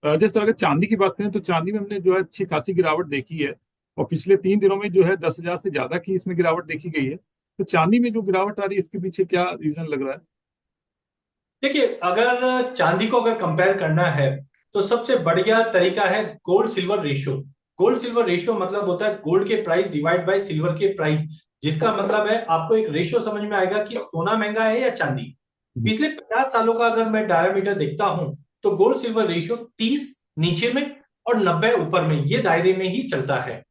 जैसे सर, अगर चांदी की बात करें तो चांदी में हमने जो है अच्छी खासी गिरावट देखी है। और पिछले 3 दिनों में जो है 10,000 से ज्यादा की इसमें गिरावट देखी गई है। तो चांदी में जो गिरावट आ रही है इसके पीछे क्या रीजन लग रहा है? देखिए, अगर चांदी को अगर कंपेयर करना है तो सबसे बढ़िया तरीका है gold silver ratio. Gold silver ratio मतलब होता है गोल्ड के प्राइस डिवाइड बाय सिल्वर के प्राइस, जिसका मतलब है आपको एक रेशियो समझ में आएगा कि सोना महंगा है या चांदी। जी। पिछले 50 सालों का अगर मैं डायमीटर देखता हूं तो गोल्ड सिल्वर रेशियो 30 नीचे में और 90 ऊपर में, ये दायरे में ही चलता है।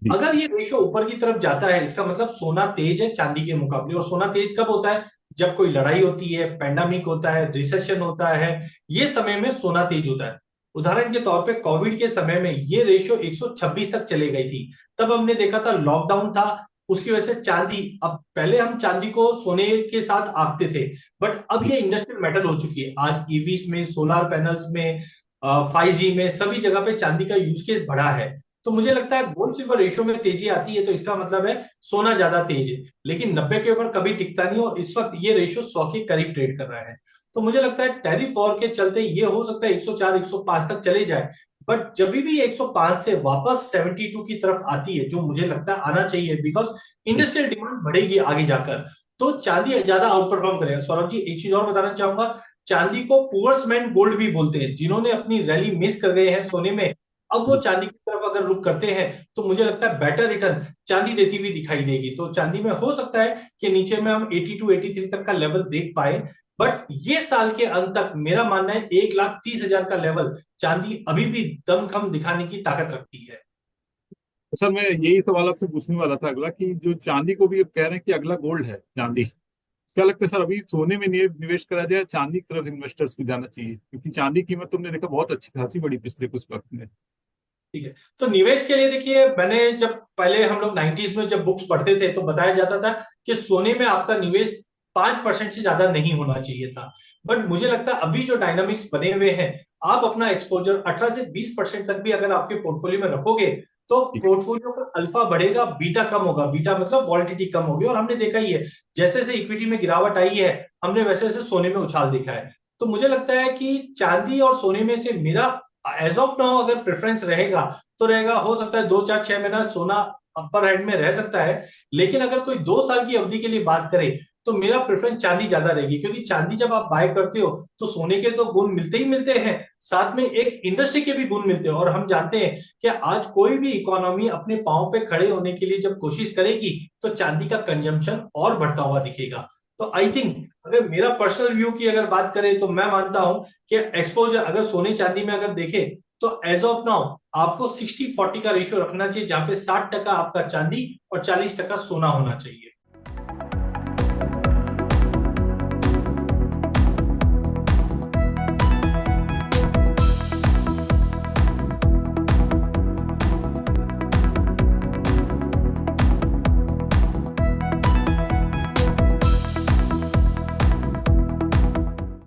जी। अगर ये रेशियो ऊपर की तरफ जाता है इसका मतलब सोना तेज है चांदी के मुकाबले। और सोना तेज कब होता है? जब कोई लड़ाई होती है, पैंडेमिक होता है, रिसेशन होता है, ये समय में सोना तेज होता है। उदाहरण के तौर पे कोविड के समय में ये रेशियो 126 तक चले गई थी। तब हमने देखा था लॉकडाउन था, उसकी वजह से चांदी, अब पहले हम चांदी को सोने के साथ आंकते थे, बट अब जी। ये इंडस्ट्रियल मेटल हो चुकी है। आज ईवीस में, सोलर पैनल्स में, 5G में, सभी जगह पे चांदी का यूज केस बढ़ा है। तो मुझे लगता है गोल्ड सिल्वर रेशियो में तेजी आती है तो इसका मतलब है सोना ज्यादा तेज है। लेकिन 90 के ऊपर कभी टिकता नहीं और इस वक्त ये रेशियो 100 के करीब ट्रेड कर रहा है। तो मुझे लगता है टैरिफ वॉर के चलते ये हो सकता है 104 105 तक चले जाए। बट जब भी 105 से वापस 72 की तरफ आती है, जो मुझे लगता है आना चाहिए, बिकॉज जी। इंडस्ट्रियल डिमांड बढ़ेगी आगे जाकर, तो चांदी ज्यादा आउट परफॉर्म करेगा। सौरभ जी, एक चीज और बताना चाहूंगा। चांदी को पुअर्स मैन गोल्ड भी बोलते हैं। जिन्होंने अपनी रैली मिस कर गए हैं सोने में, अब वो जी। चांदी की तरफ अगर रुक करते हैं तो मुझे लगता है बेटर रिटर्न चांदी देती हुई दिखाई देगी। तो चांदी में हो सकता है कि नीचे में हम 82 83 तक का लेवल देख पाए। बट ये साल के अंत तक मेरा मानना है 1,30,000 का लेवल चांदी अभी भी दमखम दिखाने की ताकत रखती है। तो सर, मैं यही सवाल आपसे पूछने वाला था अगला, कि जो चांदी को भी अब कह रहे हैं कि अगला गोल्ड है चांदी। क्या लगता है सर, अभी सोने में निवेश करा जाए, चांदी की तरफ इन्वेस्टर्स को जाना चाहिए? क्योंकि चांदी की कीमत तुमने देखा बहुत अच्छी खासी बढ़ी पिछले कुछ वक्त में। ठीक है, तो निवेश के लिए देखिए, मैंने जब पहले हम लोग 90s में जब बुक्स पढ़ते थे तो बताया जाता था कि सोने में आपका निवेश 5% से ज्यादा नहीं होना चाहिए था। बट मुझे लगता है अभी जो डायनामिक्स बने हुए हैं, आप अपना एक्सपोजर 18 से 20% तक भी अगर आपके पोर्टफोलियो में रखोगे तो जी। पोर्टफोलियो का अल्फा बढ़ेगा, बीटा कम होगा। बीटा मतलब वॉलिटिलिटी कम होगी। और हमने देखा ही है, जैसे जैसे इक्विटी में गिरावट आई है, हमने वैसे वैसे सोने में उछाल देखा है। तो मुझे लगता है कि चांदी और सोने में से मेरा एज ऑफ नाउ अगर प्रेफरेंस रहेगा तो रहेगा, हो सकता है 2 4 6 महीना सोना अपर हैंड में रह सकता है। लेकिन अगर कोई 2 साल की अवधि के लिए बात करे तो मेरा प्रेफरेंस चांदी ज्यादा रहेगी, क्योंकि चांदी जब आप बाय करते हो तो सोने के तो गुण मिलते ही मिलते हैं, साथ में एक इंडस्ट्री के भी गुण मिलते हैं। और हम जानते हैं कि आज कोई भी इकोनॉमी अपने पांव पे खड़े होने के लिए जब कोशिश करेगी तो चांदी का कंजम्पशन और बढ़ता हुआ दिखेगा। तो आई थिंक, अगर मेरा पर्सनल व्यू की अगर बात करें तो मैं मानता हूं कि एक्सपोजर अगर सोने चांदी में अगर देखें तो एज ऑफ नाउ आपको 60-40 का रेशियो रखना चाहिए, जहां पे 60% आपका चांदी और 40% सोना होना चाहिए।